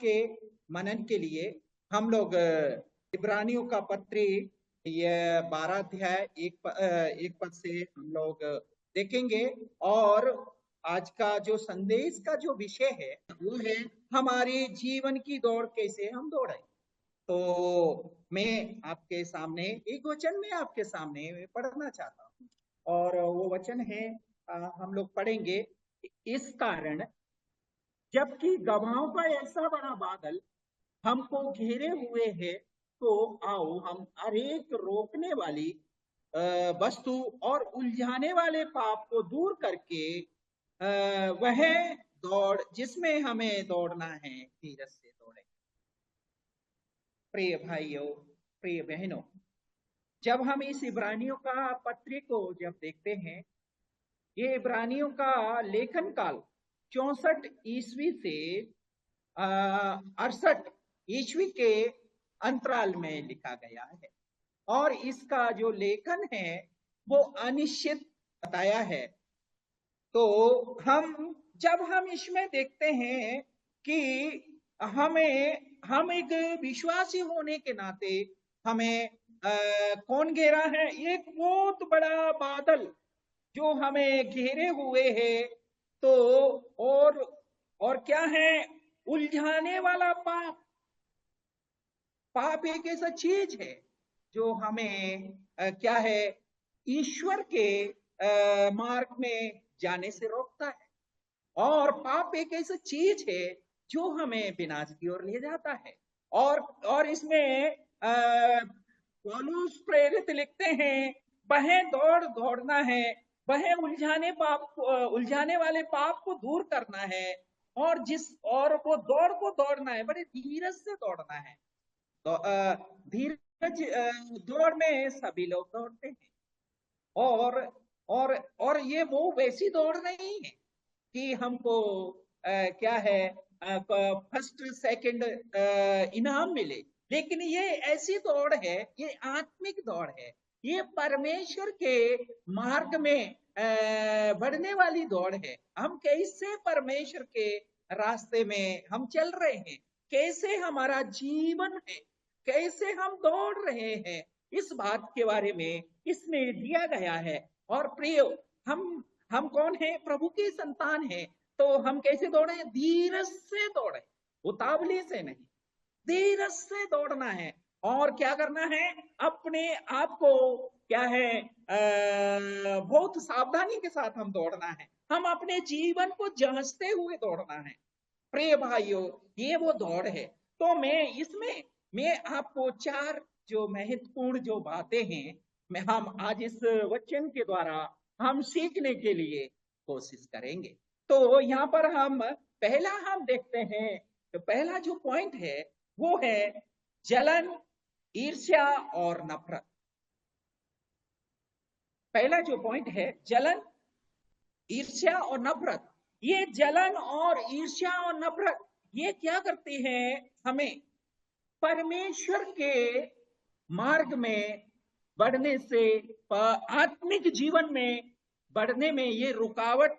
के मनन के लिए हम लोग इब्रानियों का पत्री ये 12 अध्याय एक पद से हम लोग देखेंगे। और आज का जो संदेश का जो विषय है वो है हमारे जीवन की दौड़ कैसे हम दौड़े। तो मैं आपके सामने एक वचन में आपके सामने पढ़ना चाहता हूँ और वो वचन है हम लोग पढ़ेंगे। इस कारण जबकि गवाहों का ऐसा बड़ा बादल हमको घेरे हुए है तो आओ हम हरेक रोकने वाली वस्तु और उलझाने वाले पाप को दूर करके वह दौड़ जिसमें हमें दौड़ना है धीरज से दौड़े। प्रिय भाइयों, प्रिय बहनों, जब हम इस इब्रानियों का पत्री को जब देखते हैं, ये इब्रानियों का लेखन काल 64 ईस्वी से 68 ईस्वी के अंतराल में लिखा गया है और इसका जो लेखन है वो अनिश्चित बताया है। तो जब हम इसमें देखते हैं कि हम एक विश्वासी होने के नाते हमें कौन घेरा है, एक बहुत बड़ा बादल जो हमें घेरे हुए है। तो और क्या है, उलझाने वाला पाप। पाप एक ऐसा चीज है जो हमें क्या है, ईश्वर के मार्ग में जाने से रोकता है। और पाप एक ऐसा चीज है जो हमें विनाश की ओर ले जाता है। और इसमें पौलुस प्रेरित लिखते हैं, वह दौड़ना है, वह उलझाने वाले पाप को दूर करना है और वो दौड़ को दौड़ना है, बड़े धीरज से दौड़ना है। तो धीरज दौड़ में सभी लोग दौड़ते हैं और और ये वो वैसी दौड़ नहीं है कि हमको क्या है फर्स्ट सेकंड इनाम मिले, लेकिन ये ऐसी दौड़ है, ये आत्मिक दौड़ है, ये परमेश्वर के मार्ग में बढ़ने वाली दौड़ है। हम कैसे परमेश्वर के रास्ते में हम चल रहे हैं, कैसे हमारा जीवन है, कैसे हम दौड़ रहे हैं, इस बात के बारे में इसमें दिया गया है। और प्रिय, हम कौन है, प्रभु की संतान है, तो हम कैसे दौड़े, धीरज से दौड़े, उतावली से नहीं, धीरज से दौड़ना है। और क्या करना है, अपने आप को क्या है बहुत सावधानी के साथ हम दौड़ना है, हम अपने जीवन को जांचते हुए दौड़ना है। प्रिय भाइयों, ये वो दौड़ है। तो मैं आपको 4 जो महत्वपूर्ण जो बातें हैं हम आज इस वचन के द्वारा हम सीखने के लिए कोशिश करेंगे। तो यहाँ पर पहला हम देखते हैं, तो पहला जो पॉइंट है वो है जलन, ईर्ष्या और नफरत। पहला जो पॉइंट है जलन, ईर्ष्या और नफरत। ये जलन और ईर्ष्या और नफरत ये क्या करती है, हमें परमेश्वर के मार्ग में बढ़ने से, आत्मिक जीवन में बढ़ने में ये रुकावट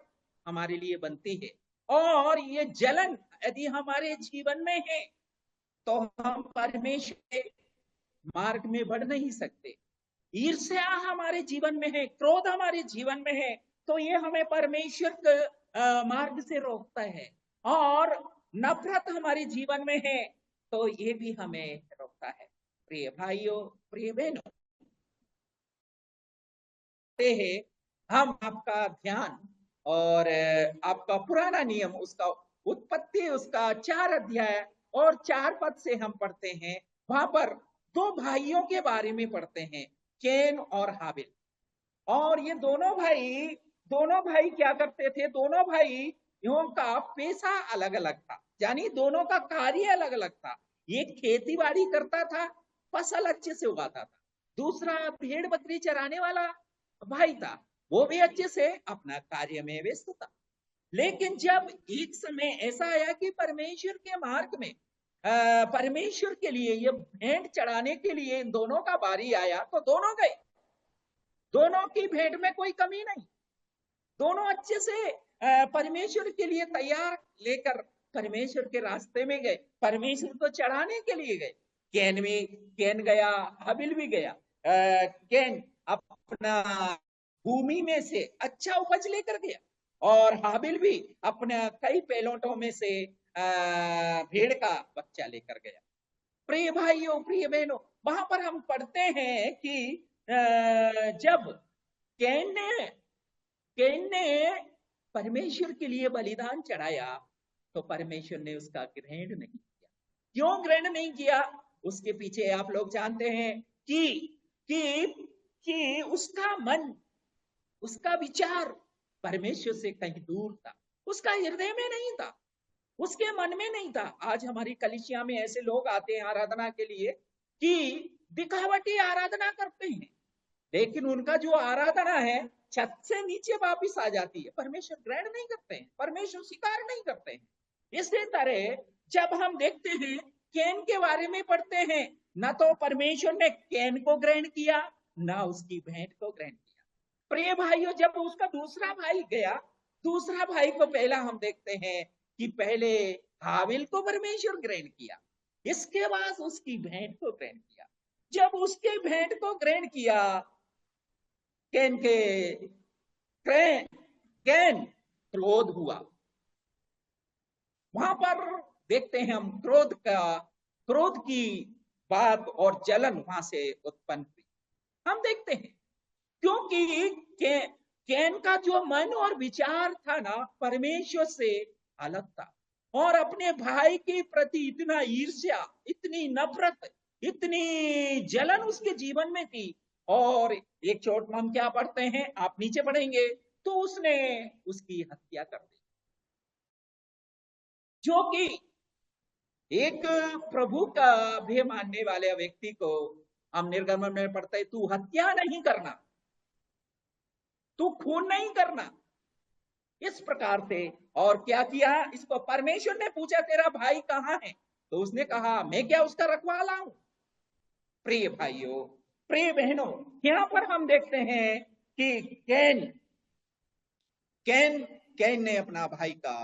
हमारे लिए बनती है। और ये जलन यदि हमारे जीवन में है तो हम परमेश्वर के मार्ग में बढ़ नहीं सकते। ईर्ष्या हमारे जीवन में है, क्रोध हमारे जीवन में है, तो ये हमें परमेश्वर के मार्ग से रोकता है। और नफरत हमारे जीवन में है तो ये भी हमें रोकता है। प्रिय भाइयों, प्रिय बहनों, हम आपका ध्यान और आपका पुराना नियम, उसका उत्पत्ति, उसका 4 अध्याय और 4 पद से हम पढ़ते हैं। वहां पर 2 भाइयों के बारे में पढ़ते हैं, कैन और हाबिल। और ये दोनों भाई क्या करते थे, दोनों भाइयों का पेशा अलग अलग था, यानी दोनों का कार्य अलग अलग था। एक खेती बाड़ी करता था, फसल अच्छे से उगाता था, दूसरा भेड़ बकरी चराने वाला भाई था, वो भी अच्छे से अपना कार्य में व्यस्त था। लेकिन जब एक समय ऐसा आया कि परमेश्वर के मार्ग में परमेश्वर के लिए ये भेंट चढ़ाने के लिए इन दोनों का बारी आया, तो दोनों गए। दोनों की भेंट में कोई कमी नहीं, दोनों अच्छे से परमेश्वर के लिए तैयार लेकर परमेश्वर के रास्ते में गए, परमेश्वर को चढ़ाने के लिए गए। कैन गया, हाबिल भी गया। कैन अपना भूमि में से अच्छा उपज लेकर गया, और हाबिल भी अपना कई पेलोटों में से भेड़ का बच्चा लेकर गया। प्रिय भाइयों, प्रिय बहनों, वहां पर हम पढ़ते हैं कि जब कैन ने परमेश्वर के लिए बलिदान चढ़ाया, तो परमेश्वर ने उसका ग्रहण नहीं किया। क्यों ग्रहण नहीं किया? उसके पीछे आप लोग जानते हैं कि उसका मन, उसका विचार परमेश्वर से कहीं दूर था, उसका हृदय में नहीं था, उसके मन में नहीं था। आज हमारी कलीसिया में ऐसे लोग आते हैं आराधना के लिए कि दिखावटी आराधना करते हैं, लेकिन उनका जो आराधना है छत से नीचे वापिस आ जाती है। परमेश्वर ग्रहण नहीं करते हैं, परमेश्वर स्वीकार नहीं करते हैं। इसी तरह जब हम देखते हैं, कैन के बारे में पढ़ते हैं, ना तो परमेश्वर ने कैन को ग्रहण किया, ना उसकी भेंट को ग्रहण किया। प्रिय भाइयों, जब उसका दूसरा भाई गया, दूसरा भाई को पहला हम देखते हैं कि पहले हाबिल को परमेश्वर ग्रहण किया, इसके बाद उसकी भेंट को ग्रहण किया। जब उसके भेंट को ग्रहण किया, कैन क्रोध हुआ। वहां पर देखते हैं हम क्रोध की बात और जलन वहां से उत्पन्न हुई, हम देखते हैं। क्योंकि कैन का जो मन और विचार था ना, परमेश्वर से अलग था, और अपने भाई के प्रति इतना ईर्ष्या, इतनी नफरत, इतनी जलन उसके जीवन में थी। और एक चोट में हम क्या पढ़ते हैं, आप नीचे पढ़ेंगे तो उसने उसकी हत्या कर दी। जो कि एक प्रभु का भी मानने वाले व्यक्ति को हम निर्गमन में पढ़ते हैं, तू हत्या नहीं करना, तू खून नहीं करना, इस प्रकार से। और क्या किया, इसको परमेश्वर ने पूछा तेरा भाई कहाँ है, तो उसने कहा मैं क्या उसका रखवाला हूं। प्रिय भाइयों, प्रिय बहनों, यहां पर हम देखते हैं कि कैन ने अपना भाई का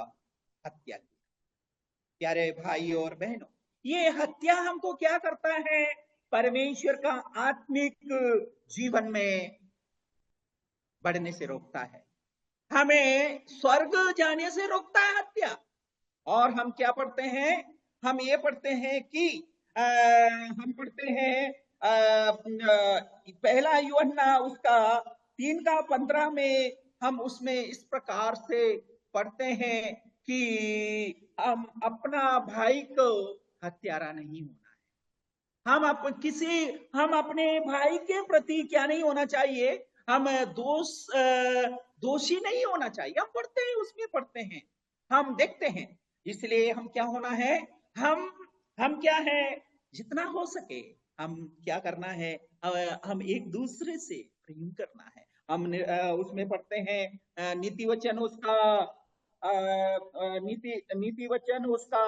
हत्या की। प्यारे भाई और बहनों, ये हत्या हमको क्या करता है, परमेश्वर का आत्मिक जीवन में बढ़ने से रोकता है, हमें स्वर्ग जाने से रोकता है हत्या। और हम क्या पढ़ते हैं, हम ये पढ़ते हैं कि हम पढ़ते हैं पहला यूहन्ना उसका 3:15 में हम उसमें इस प्रकार से पढ़ते हैं कि हम अपना भाई को हत्यारा नहीं होना है। हम अपने भाई के प्रति क्या नहीं होना चाहिए, हम दोषी नहीं होना चाहिए। हम पढ़ते हैं, उसमें पढ़ते हैं, हम देखते हैं। इसलिए हम क्या होना है, हम क्या है, जितना हो सके हम क्या करना है, हम एक दूसरे से प्रेम करना है। हम उसमें पढ़ते हैं नीति वचन उसका नीति वचन उसका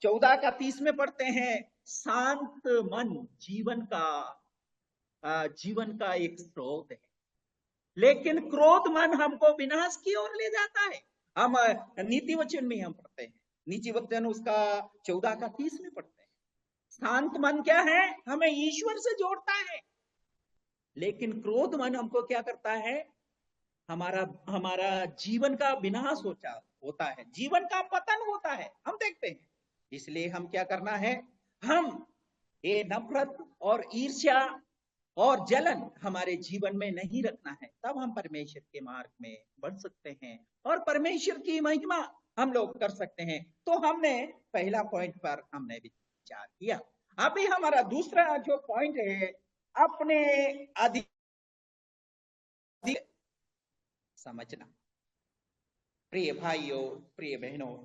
14:30 में पढ़ते हैं, शांत मन जीवन का एक स्रोत है, लेकिन क्रोध मन हमको विनाश की ओर ले जाता है। हम नीति वचन में हम पढ़ते हैं, नीति वचन उसका 14:30 में पढ़ते हैं, शांत मन क्या है, हमें ईश्वर से जोड़ता है। लेकिन क्रोध मन हमको क्या करता है, हमारा हमारा जीवन का विनाश होता है, जीवन का पतन होता है, हम देखते हैं। इसलिए हम क्या करना है, हम ये नफरत और ईर्ष्या और जलन हमारे जीवन में नहीं रखना है, तब हम परमेश्वर के मार्ग में बढ़ सकते हैं और परमेश्वर की महिमा हम लोग कर सकते हैं। तो हमने पहला पॉइंट पर हमने विचार किया। अभी हमारा दूसरा जो पॉइंट है, अपने समझना। प्रिय भाइयों, प्रिय बहनों,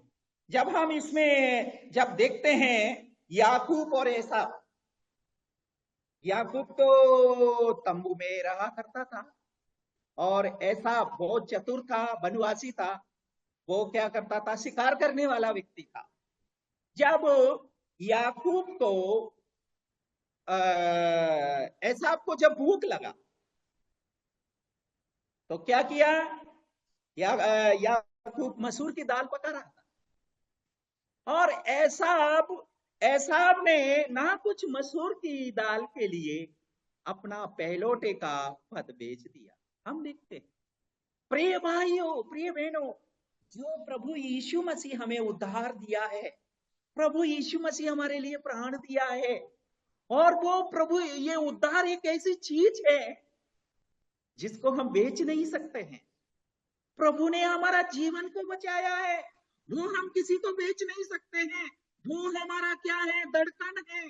जब हम इसमें जब देखते हैं याकूब और एसाव, याकूब तो तंबू में रहा करता था और ऐसा बहुत चतुर था, वनवासी था। वो क्या करता था, शिकार करने वाला व्यक्ति था। जब याकूब को एसाव को जब भूख लगा तो क्या किया, याकूब मसूर की दाल पका रहा था। और ऐसाब ने ना कुछ मसूर की दाल के लिए अपना पहलौठे का पद बेच दिया। हम देखते हैं प्रिय भाइयों, प्रिय बहनों, जो प्रभु यीशु मसीह हमें उद्धार दिया है, प्रभु यीशु मसीह हमारे लिए प्राण दिया है, और वो प्रभु, ये उद्धार एक ऐसी चीज है जिसको हम बेच नहीं सकते हैं। प्रभु ने हमारा जीवन को बचाया है, वो हम किसी को बेच नहीं सकते हैं। वो हमारा क्या है? धड़कन है,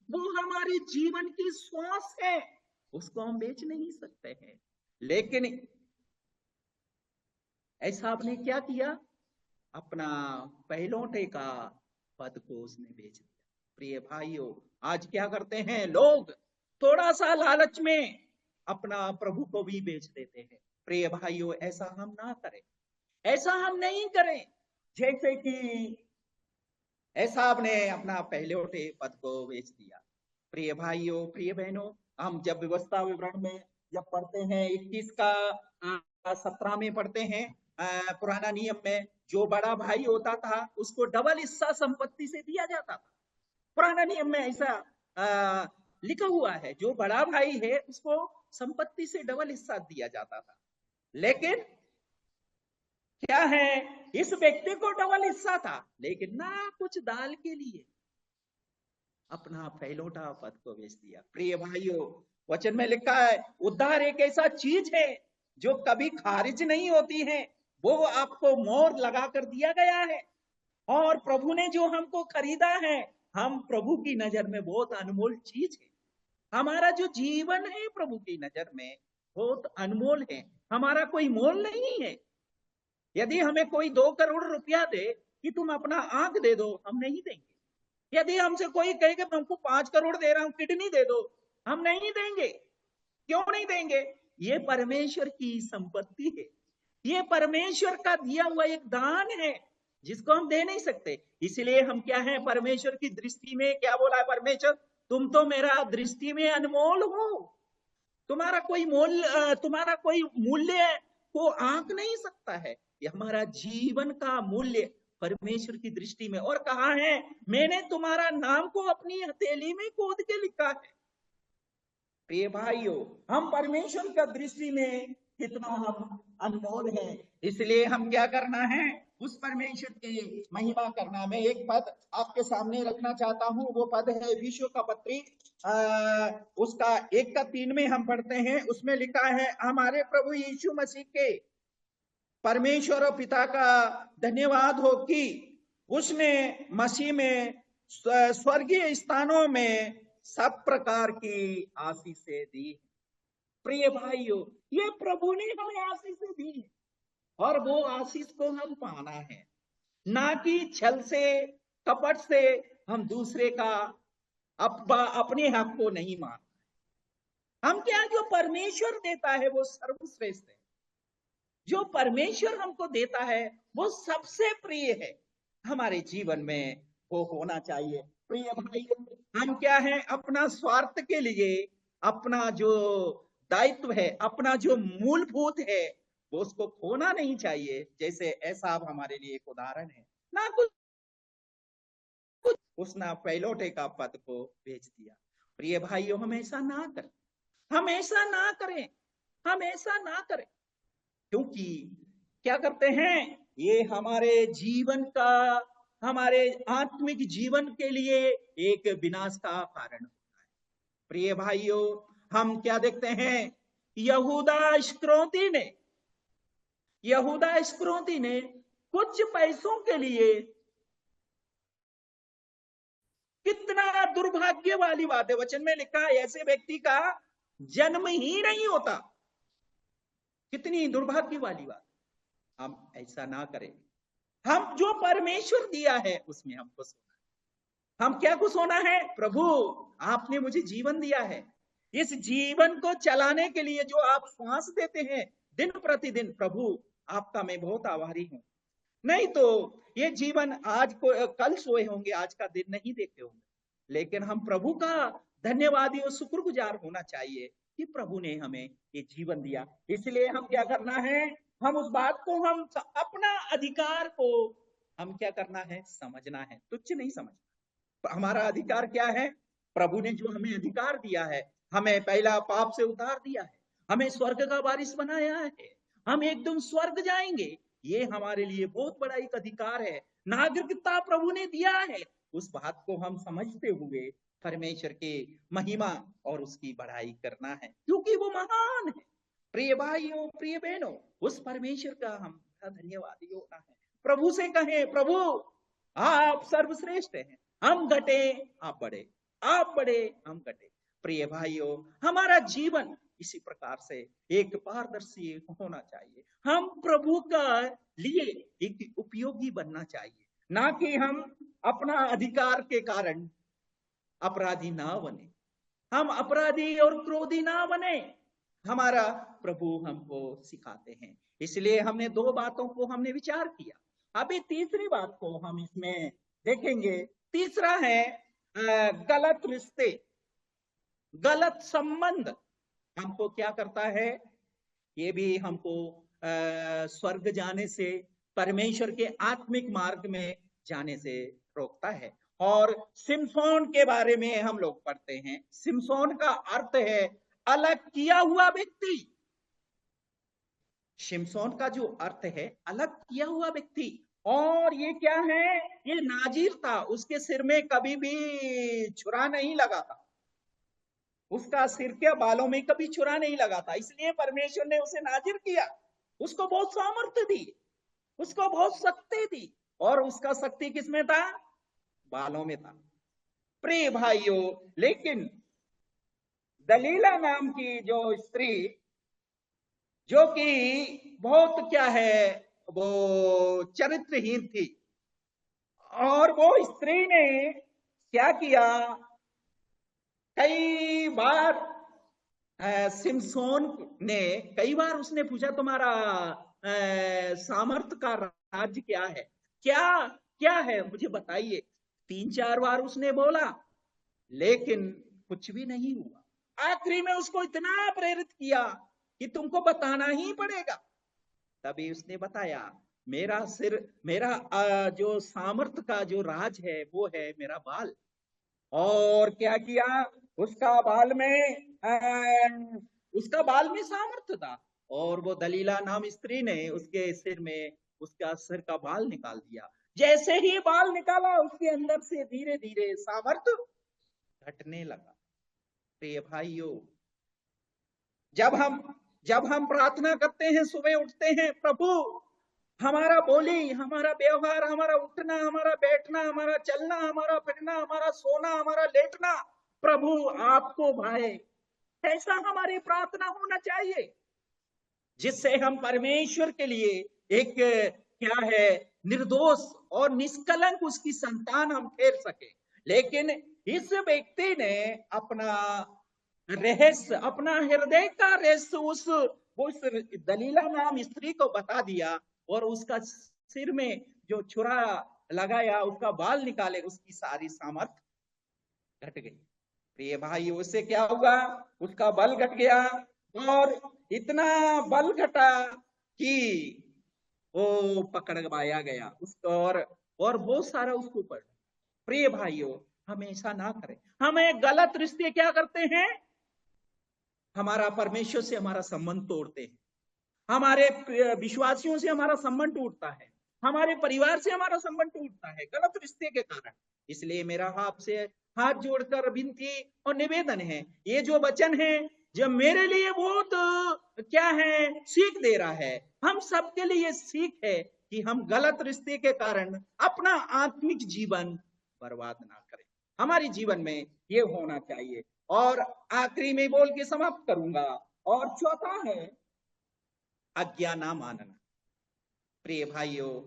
वो हमारी जीवन की श्वास है, उसको हम बेच नहीं सकते हैं। लेकिन ऐसा आपने क्या किया? अपना पहलौठे का पद को उसने बेच दिया। प्रिय भाइयों, आज क्या करते हैं लोग? थोड़ा सा लालच में अपना प्रभु को भी बेच देते हैं। प्रिय भाइयों, ऐसा हम ना करें, ऐसा हम नहीं करें। जैसे कि एसाव ने अपना पहलौठे पद को बेच दिया। प्रिय भाइयों, प्रिय बहनों, हम जब व्यवस्था विवरण में जब पढ़ते हैं 21 का 17 में पढ़ते हैं, पुराना नियम में जो बड़ा भाई होता था उसको डबल हिस्सा संपत्ति से दिया जाता था। पुराना नियम में ऐसा लिखा हुआ है, जो बड़ा भाई है उसको संपत्ति से डबल हिस्सा दिया जाता था। लेकिन क्या है, इस व्यक्ति को डबल हिस्सा था, लेकिन ना कुछ दाल के लिए अपना पहलौठा पद को बेच दिया। प्रिय भाइयों, वचन में लिखा है उद्धार एक ऐसा चीज है जो कभी खारिज नहीं होती है, वो आपको मोहर लगा कर दिया गया है। और प्रभु ने जो हमको खरीदा है, हम प्रभु की नजर में बहुत अनमोल चीज है। हमारा जो जीवन है प्रभु की नजर में बहुत अनमोल है, हमारा कोई मोल नहीं है। यदि हमें कोई 2 करोड़ रुपया दे कि तुम अपना आंख दे दो, हम नहीं देंगे। यदि हमसे कोई कहे कि हमको 5 करोड़ दे रहा हूं, किडनी दे दो, हम नहीं देंगे। क्यों नहीं देंगे? ये परमेश्वर की संपत्ति है, ये परमेश्वर का दिया हुआ एक दान है जिसको हम दे नहीं सकते। इसलिए हम क्या है, परमेश्वर की दृष्टि में क्या बोला है परमेश्वर? तुम तो मेरा दृष्टि में अनमोल हो, तुम्हारा कोई मूल्य को आंक नहीं सकता है। ये हमारा जीवन का मूल्य परमेश्वर की दृष्टि में। और कहा है, मैंने तुम्हारा नाम को अपनी हथेली में खोद के लिखा है। प्रिय भाइयों, हम परमेश्वर का दृष्टि में कितना हम अनमोल हैं। इसलिए हम क्या करना है, उस परमेश्वर की महिमा करना। मैं एक पद आपके सामने रखना चाहता हूं, वो पद है विश्व का पत्री उसका 1:3 में हम पढ़ते हैं। उसमें लिखा है, हमारे प्रभु यीशु मसीह के परमेश्वर और पिता का धन्यवाद हो कि उसने मसीह में स्वर्गीय स्थानों में सब प्रकार की आशीषें दी। प्रिय भाइयों, ये प्रभु ने हमें आशीषें दी और वो आशीष को हम पाना है, ना कि छल से कपट से हम दूसरे का अपने हक को नहीं मानना। हम क्या, जो परमेश्वर देता है वो सर्वश्रेष्ठ है। जो परमेश्वर हमको देता है वो सबसे प्रिय है, हमारे जीवन में वो होना चाहिए। प्रिय भाइयों, हम क्या है, अपना स्वार्थ के लिए अपना जो दायित्व है, अपना जो मूलभूत है, वो उसको खोना नहीं चाहिए। जैसे एसाव हमारे लिए एक उदाहरण है, ना कुछ उसने पहलौठे का पद को बेच दिया। प्रिय भाइयों, हम ऐसा ना करें, हम ऐसा ना करें, हम ऐसा ना करें। क्योंकि क्या करते हैं, ये हमारे जीवन का, हमारे आत्मिक जीवन के लिए एक विनाश का कारण होता है। प्रिय भाइयों, हम क्या देखते हैं, यहूदा इस्करियोती ने कुछ पैसों के लिए, कितना दुर्भाग्य वाली बात है। वचन में लिखा है, ऐसे व्यक्ति का जन्म ही नहीं होता। कितनी दुर्भाग्य वाली बात। हम ऐसा ना करें। हम जो परमेश्वर दिया है उसमें हम खुश होना है। हम क्या खुश होना है? प्रभु, आपने मुझे जीवन दिया है, इस जीवन को चलाने के लिए जो आप श्वास देते हैं दिन प्रतिदिन, प्रभु आपका मैं बहुत आभारी हूं। नहीं तो ये जीवन आज को कल सोए होंगे, आज का दिन नहीं देखते होंगे। लेकिन हम प्रभु का धन्यवादी और शुक्रगुजार होना चाहिए कि प्रभु ने हमें ये जीवन दिया। इसलिए हम क्या करना है, हम उस बात को, हम अपना अधिकार को हम क्या करना है, समझना है, तुच्छ नहीं समझना। हमारा अधिकार क्या है, प्रभु ने जो हमें अधिकार दिया है, हमें पहला पाप से उतार दिया है, हमें स्वर्ग का वारिस बनाया है, हम एकदम स्वर्ग जाएंगे, ये हमारे लिए बहुत बड़ा एक अधिकार है, नागरिकता प्रभु ने दिया है। उस बात को हम समझते हुए परमेश्वर के महिमा और उसकी बढ़ाई करना है, क्योंकि वो महान है। प्रिय भाइयों, प्रिय बहनों, उस परमेश्वर का हम धन्यवादी होना है। प्रभु से कहें, प्रभु आप सर्वश्रेष्ठ हैं, हम घटे आप बढ़े, आप बढ़े हम घटे। प्रिय भाइयों, हमारा जीवन इसी प्रकार से एक पारदर्शी होना चाहिए। हम प्रभु का लिए एक उपयोगी बनना चाहिए, ना कि हम अपना अधिकार के कारण अपराधी ना बने, हम अपराधी और क्रोधी ना बने। हमारा प्रभु हमको सिखाते हैं। इसलिए हमने दो बातों को हमने विचार किया। अभी तीसरी बात को हम इसमें देखेंगे। तीसरा है गलत रिश्ते, गलत संबंध हमको क्या करता है, ये भी हमको स्वर्ग जाने से, परमेश्वर के आत्मिक मार्ग में जाने से रोकता है। और सिमसोन के बारे में हम लोग पढ़ते हैं। सिमसोन का अर्थ है अलग किया हुआ व्यक्ति। सिमसोन का जो अर्थ है अलग किया हुआ व्यक्ति। और ये क्या है, ये नाजीर था, उसके सिर में कभी भी छुरा नहीं लगा था, उसका सिर के बालों में कभी छुरा नहीं लगा था, इसलिए परमेश्वर ने उसे नाजिर किया, उसको बहुत सामर्थ्य दी, उसको बहुत शक्ति दी। और उसका शक्ति किसमें था, बालों में था। प्रिय भाइयों, लेकिन दलीला नाम की जो स्त्री, जो कि बहुत क्या है, वो चरित्रहीन थी, और वो स्त्री ने क्या किया, कई बार सिमसोन ने कई बार उसने पूछा, तुम्हारा सामर्थ का राज्य क्या है, क्या क्या है मुझे बताइए। 3-4 बार उसने बोला, लेकिन कुछ भी नहीं हुआ। आखिरी में उसको इतना प्रेरित किया कि तुमको बताना ही पड़ेगा। तभी उसने बताया, मेरा सिर, मेरा जो सामर्थ का जो राज है वो है मेरा बाल। और क्या किया, उसका बाल में उसका बाल में सामर्थ्य था, और वो दलीला नाम स्त्री ने उसके सिर में उसका सिर का बाल निकाल दिया। जैसे ही बाल निकाला, उसके अंदर से धीरे धीरे सामर्थ्य घटने लगा। प्रिय भाइयों, जब हम प्रार्थना करते हैं, सुबह उठते हैं, प्रभु हमारा बोली, हमारा व्यवहार, हमारा उठना, हमारा बैठना, हमारा चलना, हमारा फिरना, हमारा सोना, हमारा लेटना प्रभु आपको भाए, ऐसा हमारी प्रार्थना होना चाहिए, जिससे हम परमेश्वर के लिए एक क्या है, निर्दोष और निष्कलंक उसकी संतान हम ठहर सके। लेकिन इस व्यक्ति ने अपना रहस्य, अपना हृदय का रहस्य उस दलीला नाम स्त्री को बता दिया, और उसका सिर में जो छुरा लगाया, उसका बाल निकाले, उसकी सारी सामर्थ घट गई। प्रिय भाई, उससे क्या हुआ, उसका बल घट गया, और इतना बल घटा कि वो पकड़वाया गया उसको, और बहुत सारा उसको पड़। प्रिय भाइयों, हमें ऐसा ना करें। हमें गलत रिश्ते क्या करते हैं, हमारा परमेश्वर से हमारा संबंध तोड़ते हैं, हमारे विश्वासियों से हमारा संबंध टूटता है, हमारे परिवार से हमारा संबंध टूटता है गलत रिश्ते के कारण। इसलिए मेरा आपसे हाथ जोड़कर विनती और निवेदन है, ये जो वचन है जो मेरे लिए बहुत क्या है, सीख दे रहा है, हम सबके लिए सीख है कि हम गलत रिश्ते के कारण अपना आत्मिक जीवन बर्बाद ना करें। हमारे जीवन में ये होना चाहिए। और आखिरी में बोल के समाप्त करूंगा। और चौथा है आज्ञा ना मानना। प्रिय भाइयों,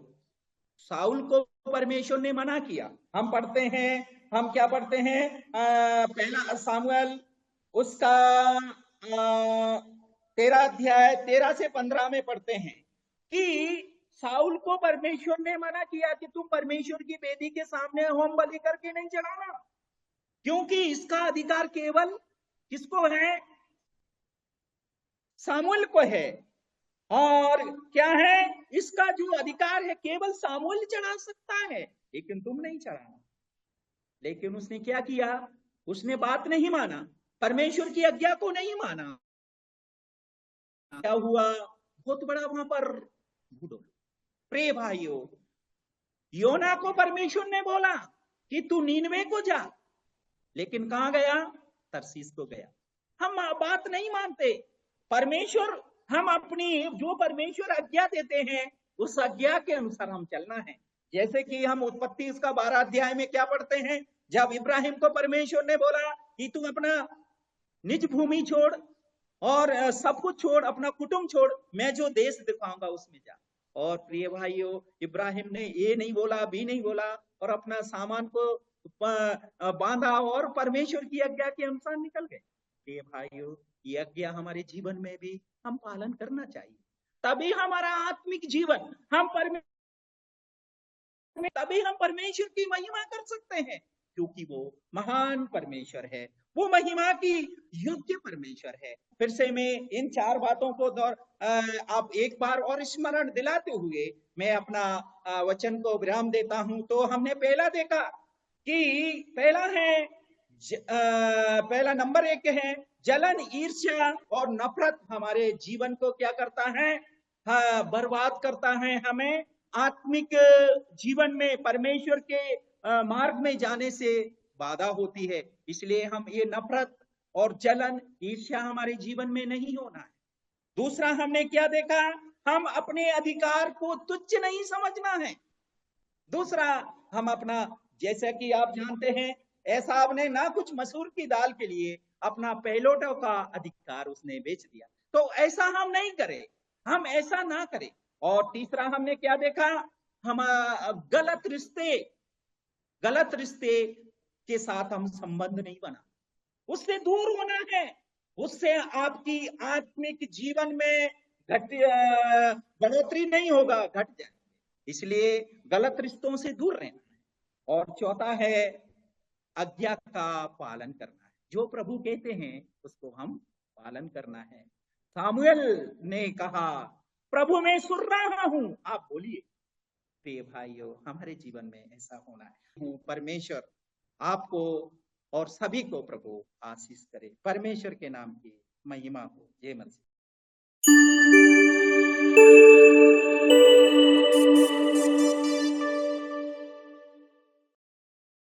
साउल को परमेश्वर ने मना किया। हम पढ़ते हैं, हम क्या पढ़ते हैं, पहला सामुएल उसका 13 अध्याय 13 से 15 में पढ़ते हैं कि साउल को परमेश्वर ने मना किया कि तुम परमेश्वर की वेदी के सामने होम बलि करके नहीं चढ़ाना, क्योंकि इसका अधिकार केवल किसको है, सामुएल को है। और क्या है, इसका जो अधिकार है केवल सामुएल चढ़ा सकता है, लेकिन तुम नहीं चढ़ाना। लेकिन उसने क्या किया, उसने बात नहीं माना, परमेश्वर की आज्ञा को नहीं माना। क्या हुआ, बहुत बड़ा वहां पर प्रिय भाइयों, योना को परमेश्वर ने बोला कि तू नीनवे को जा, लेकिन कहां गया, तरसीस को गया। हम बात नहीं मानते परमेश्वर, हम अपनी जो परमेश्वर आज्ञा देते हैं उस आज्ञा के अनुसार हम चलना है। जैसे कि हम उत्पत्ति उसका 12 अध्याय में क्या पढ़ते हैं, जब इब्राहिम को परमेश्वर ने बोला कि तू अपना निज भूमि छोड़ और सब कुछ छोड़, अपना कुटुंब छोड़, मैं जो देश दिखाऊंगा उसमें जा। और प्रिय भाइयों, इब्राहिम ने ए नहीं बोला, बी नहीं बोला, और अपना सामान को बांधा और परमेश्वर की आज्ञा के अनुसार निकल गए। प्रिय भाइयों, ये आज्ञा हमारे जीवन में भी हम पालन करना चाहिए, तभी हमारा आत्मिक जीवन तभी हम परमेश्वर की महिमा कर सकते हैं, क्योंकि वो महान परमेश्वर है, वो महिमा की योग्य परमेश्वर है। फिर से मैं इन 4 बातों को आप एक बार और स्मरण दिलाते हुए मैं अपना वचन को विराम देता हूं। तो हमने पहला देखा कि पहला नंबर 1 है, जलन, ईर्ष्या और नफरत हमारे जीवन को क्या करता है, बर्बाद करता है, हमें आत्मिक जीवन में परमेश्वर के मार्ग में जाने से बाधा होती है। इसलिए हम ये नफरत और जलन, ईर्ष्या हमारे जीवन में नहीं होना है। दूसरा हमने क्या देखा, हम अपने अधिकार को तुच्छ नहीं समझना है। दूसरा, हम अपना, जैसा कि आप जानते हैं, एसाव ने ना कुछ मसूर की दाल के लिए अपना पहलोटों का अधिकार उसने बेच दिया। तो ऐसा हम नहीं करें, हम ऐसा ना करें। और तीसरा हमने क्या देखा, हम गलत रिश्ते के साथ हम संबंध नहीं बना, उससे दूर होना है। उससे आपकी आत्मिक जीवन में बढ़ोतरी नहीं होगा, घट जाए। इसलिए गलत रिश्तों से दूर रहना है। और चौथा है, आज्ञा का पालन करना है, जो प्रभु कहते हैं उसको हम पालन करना है। सामुएल ने कहा, प्रभु मैं सुन रहा हूं, आप बोलिए। प्रिय भाइयों, हमारे जीवन में ऐसा होना है। परमेश्वर आपको और सभी को प्रभु आशीष करे। परमेश्वर के नाम की महिमा हो। जय मसीह।